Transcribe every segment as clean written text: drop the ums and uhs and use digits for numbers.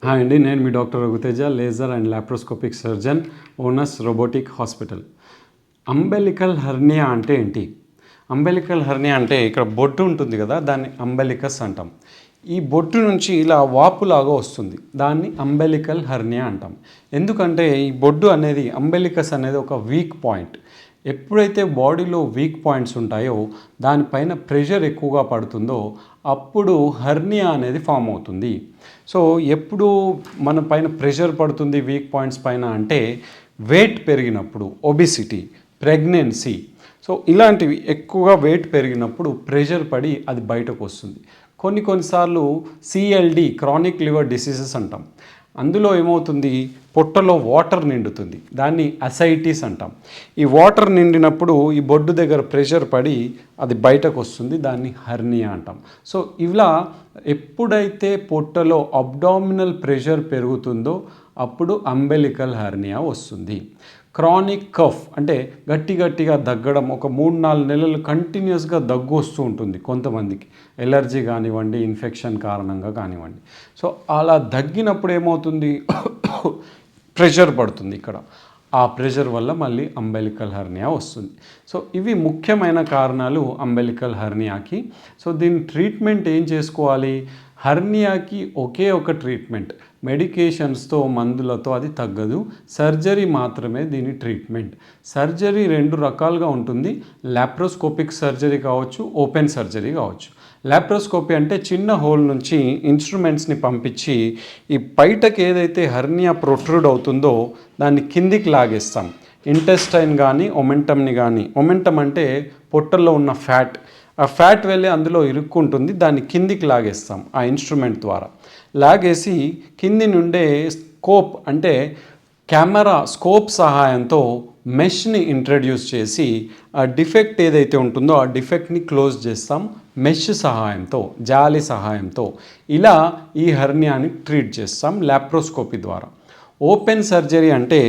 Hi అండి, నేను మీ doctor Raghuteja, laser and laparoscopic surgeon, Onus robotic hospital. Umbilical hernia అంటే ఏంటి? అంబెలికల్ హెర్నియా అంటే ఇక్కడ బొట్టు ఉంటుంది కదా, దాన్ని అంబెలికస్ అంటాం. ఈ బొట్టు నుంచి ఇలా వాపులాగా వస్తుంది, దాన్ని అంబెలికల్ హెర్నియా అంటాం. ఎందుకంటే ఈ బొడ్డు అనేది, అంబెలికస్ అనేది ఒక వీక్ పాయింట్. ఎప్పుడైతే బాడీలో వీక్ పాయింట్స్ ఉంటాయో దానిపైన ప్రెషర్ ఎక్కువగా పడుతుందో అప్పుడు హెర్నియా అనేది ఫామ్ అవుతుంది. సో ఎప్పుడు మన పైన ప్రెషర్ పడుతుంది వీక్ పాయింట్స్ పైన అంటే వెయిట్ పెరిగినప్పుడు, ఒబిసిటీ, ప్రెగ్నెన్సీ, సో ఇలాంటివి ఎక్కువగా వెయిట్ పెరిగినప్పుడు ప్రెషర్ పడి అది బయటకు వస్తుంది. కొన్నిసార్లు సిఎల్డి, క్రానిక్ లివర్ డిసీజెస్ అంటాం. అందులో ఏమవుతుంది, పొట్టలో వాటర్ నిండుతుంది, దాన్ని అసైటిస్ అంటాం. ఈ వాటర్ నిండినప్పుడు ఈ బొడ్డు దగ్గర ప్రెషర్ పడి అది బయటకు వస్తుంది, దాన్ని హెర్నియా అంటాం. సో ఇలా ఎప్పుడైతే పొట్టలో అబ్డామినల్ ప్రెషర్ పెరుగుతుందో అప్పుడు అంబెలికల్ హెర్నియా వస్తుంది. క్రానిక్ కఫ్ అంటే గట్టిగా దగ్గడం, ఒక 3-4 నెలలు కంటిన్యూస్గా దగ్గు వస్తూ ఉంటుంది కొంతమందికి, ఎలర్జీ కానివ్వండి, ఇన్ఫెక్షన్ కారణంగా కానివ్వండి. సో అలా దగ్గినప్పుడు ఏమవుతుంది, ప్రెషర్ పడుతుంది ఇక్కడ, ఆ ప్రెషర్ వల్ల మళ్ళీ అంబెలికల్ హెర్నియా వస్తుంది. సో ఇవి ముఖ్యమైన కారణాలు అంబెలికల్ హెర్నియాకి. సో దీని ట్రీట్మెంట్ ఏం చేసుకోవాలి? హెర్నియాకి ఒకే ఒక ట్రీట్మెంట్, మెడికేషన్స్తో, మందులతో అది తగ్గదు. సర్జరీ మాత్రమే దీని ట్రీట్మెంట్. సర్జరీ 2 రకాలుగా ఉంటుంది. లాప్రోస్కోపిక్ సర్జరీ కావచ్చు, ఓపెన్ సర్జరీ కావచ్చు. లాప్రోస్కోపీ అంటే చిన్న హోల్ నుంచి ఇన్స్ట్రుమెంట్స్ని పంపించి ఈ బయటకు ఏదైతే హెర్నియా ప్రొట్రూడ్ అవుతుందో దాన్ని కిందికి లాగేస్తాం. ఇంటెస్టైన్ కానీ ఒమెంటమ్ని కానీ, ఒమెంటమ్ అంటే పొట్టల్లో ఉన్న ఫ్యాట్, ఆ ఫ్యాట్ వెళ్ళి అందులో ఇరుక్కుంటుంది, దాన్ని కిందికి లాగేస్తాం ఆ ఇన్స్ట్రుమెంట్ ద్వారా. లాగేసి కింది నుండే స్కోప్ అంటే కెమెరా స్కోప్ సహాయంతో మెష్ని ఇంట్రడ్యూస్ చేసి ఆ డిఫెక్ట్ ఏదైతే ఉంటుందో ఆ డిఫెక్ట్ని క్లోజ్ చేస్తాం మెష్ సహాయంతో, జాలి సహాయంతో. ఇలా ఈ హెర్నియాని ట్రీట్ చేస్తాం లాప్రోస్కోపీ ద్వారా. ఓపెన్ సర్జరీ అంటే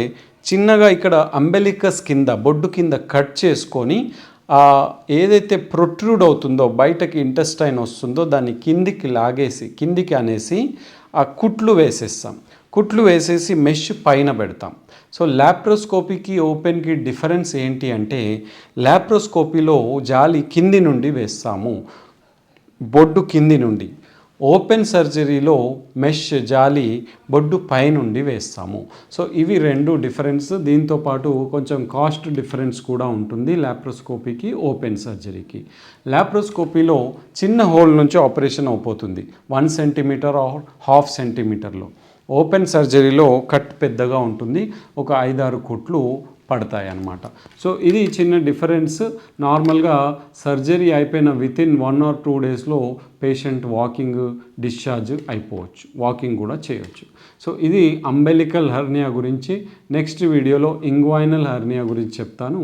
చిన్నగా ఇక్కడ అంబెలికస్ కింద, బొడ్డు కింద కట్ చేసుకొని ఏదైతే ప్రొట్రూడ్ అవుతుందో, బయటకి ఇంటెస్టైన్ వస్తుందో దాన్ని కిందికి లాగేసి, కిందికి అనేసి ఆ కుట్లు వేసేస్తాం. కుట్లు వేసేసి మెష్ పైన పెడతాం. సో లాప్రోస్కోపీకి ఓపెన్కి డిఫరెన్స్ ఏంటి అంటే, లాప్రోస్కోపీలో జాలి కింది నుండి వేస్తాము, బొడ్డు కింది నుండి. ఓపెన్ సర్జరీలో మెష్, జాలి బొడ్డు పైనుండి వేస్తాము. సో ఇవి 2 డిఫరెన్స్. దీంతోపాటు కొంచెం కాస్ట్ డిఫరెన్స్ కూడా ఉంటుంది లాప్రోస్కోపీకి, ఓపెన్ సర్జరీకి. లాప్రోస్కోపీలో చిన్న హోల్ నుంచి ఆపరేషన్ అయిపోతుంది, 1 సెంటీమీటర్ ఆర్ 1/2 సెంటీమీటర్లో. ఓపెన్ సర్జరీలో కట్ పెద్దగా ఉంటుంది, ఒక 5-6 కుట్లు పడతాయి అన్నమాట. సో ఇది చిన్న డిఫరెన్స్. నార్మల్గా సర్జరీ అయిపోయిన వితిన్ 1 or 2 డేస్లో పేషెంట్ వాకింగ్, డిశ్చార్జ్ అయిపోవచ్చు, వాకింగ్ కూడా చేయొచ్చు. సో ఇది అంబెలికల్ హెర్నియా గురించి. నెక్స్ట్ వీడియోలో ఇంగ్వైనల్ హెర్నియా గురించి చెప్తాను,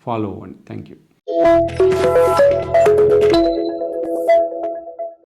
ఫాలో అవ్వండి. Thank you.